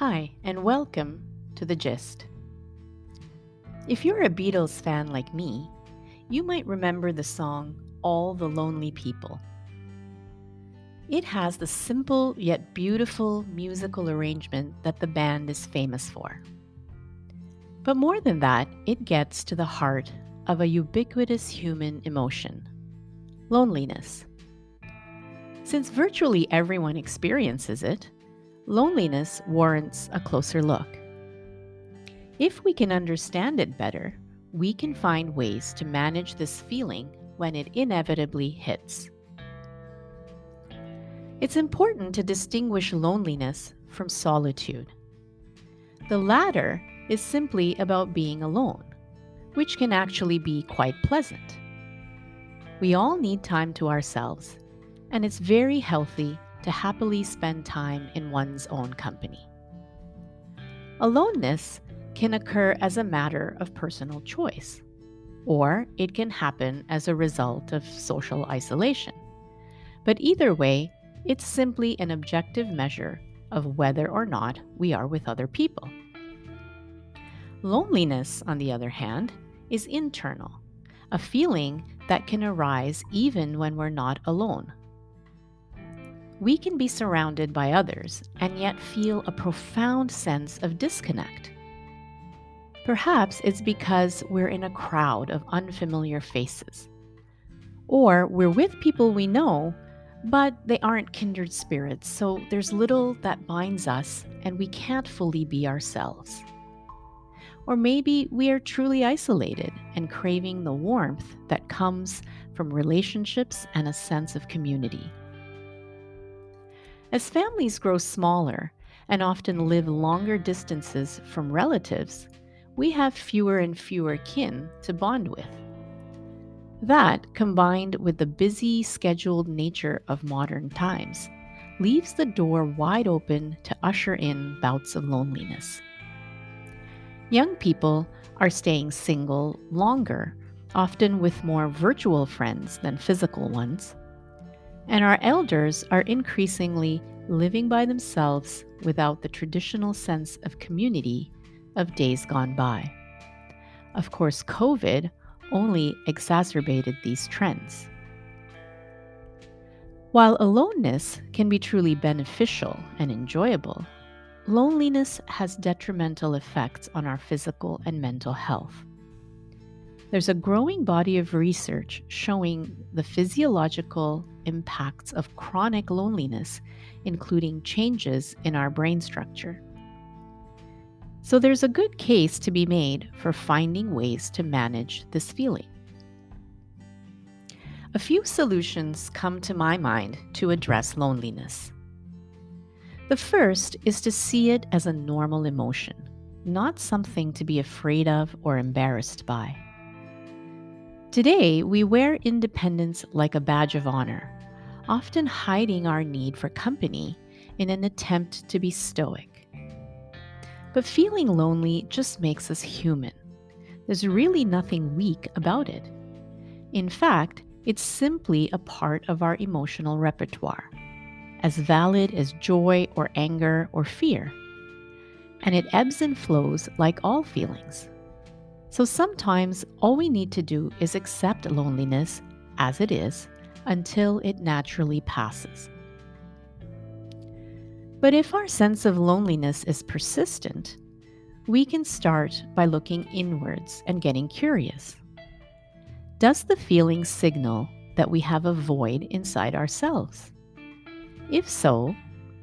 Hi, and welcome to The Gist. If you're a Beatles fan like me, you might remember the song All the Lonely People. It has the simple yet beautiful musical arrangement that the band is famous for. But more than that, it gets to the heart of a ubiquitous human emotion loneliness. Since virtually everyone experiences it, loneliness warrants a closer look. If we can understand it better, we can find ways to manage this feeling when it inevitably hits. It's important to distinguish loneliness from solitude. The latter is simply about being alone, which can actually be quite pleasant. We all need time to ourselves, and it's very healthy to happily spend time in one's own company. Aloneness can occur as a matter of personal choice, or it can happen as a result of social isolation. But either way, it's simply an objective measure of whether or not we are with other people. Loneliness, on the other hand, is internal, a feeling that can arise even when we're not alone. We can be surrounded by others and yet feel a profound sense of disconnect. Perhaps it's because we're in a crowd of unfamiliar faces. Or we're with people we know, but they aren't kindred spirits, so there's little that binds us and we can't fully be ourselves. Or maybe we are truly isolated and craving the warmth that comes from relationships and a sense of community. As families grow smaller and often live longer distances from relatives, we have fewer and fewer kin to bond with. That, combined with the busy, scheduled nature of modern times, leaves the door wide open to usher in bouts of loneliness. Young people are staying single longer, often with more virtual friends than physical ones, and our elders are increasingly living by themselves without the traditional sense of community of days gone by. Of course, COVID only exacerbated these trends. While aloneness can be truly beneficial and enjoyable, loneliness has detrimental effects on our physical and mental health. There's a growing body of research showing the physiological impacts of chronic loneliness, including changes in our brain structure. So there's a good case to be made for finding ways to manage this feeling. A few solutions come to my mind to address loneliness. The first is to see it as a normal emotion, not something to be afraid of or embarrassed by. Today, we wear independence like a badge of honor, often hiding our need for company in an attempt to be stoic. But feeling lonely just makes us human. There's really nothing weak about it. In fact, it's simply a part of our emotional repertoire, as valid as joy or anger or fear. And it ebbs and flows like all feelings. So sometimes all we need to do is accept loneliness as it is until it naturally passes. But if our sense of loneliness is persistent, we can start by looking inwards and getting curious. Does the feeling signal that we have a void inside ourselves? If so,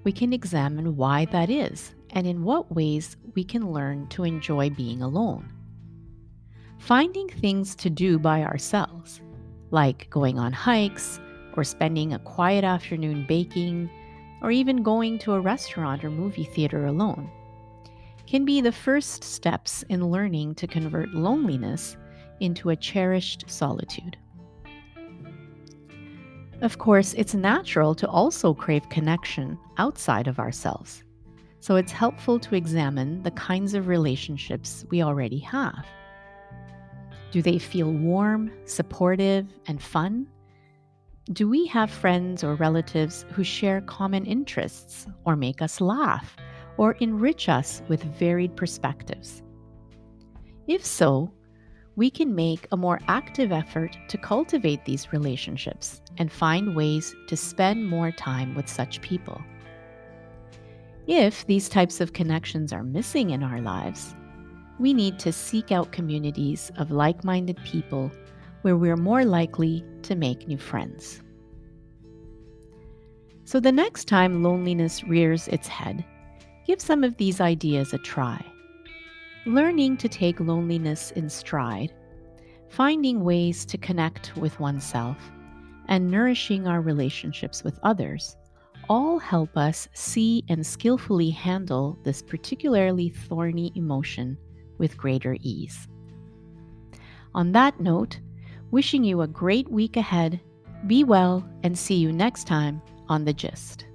we can examine why that is and in what ways we can learn to enjoy being alone. Finding things to do by ourselves, like going on hikes or spending a quiet afternoon baking, or even going to a restaurant or movie theater alone, can be the first steps in learning to convert loneliness into a cherished solitude. Of course, it's natural to also crave connection outside of ourselves, so it's helpful to examine the kinds of relationships we already have. Do they feel warm, supportive, and fun? Do we have friends or relatives who share common interests or make us laugh or enrich us with varied perspectives? If so, we can make a more active effort to cultivate these relationships and find ways to spend more time with such people. If these types of connections are missing in our lives, we need to seek out communities of like minded people where we're more likely to make new friends. So, the next time loneliness rears its head, give some of these ideas a try. Learning to take loneliness in stride, finding ways to connect with oneself, and nourishing our relationships with others all help us see and skillfully handle this particularly thorny emotion with greater ease. On that note, wishing you a great week ahead, be well, and see you next time on The Gist.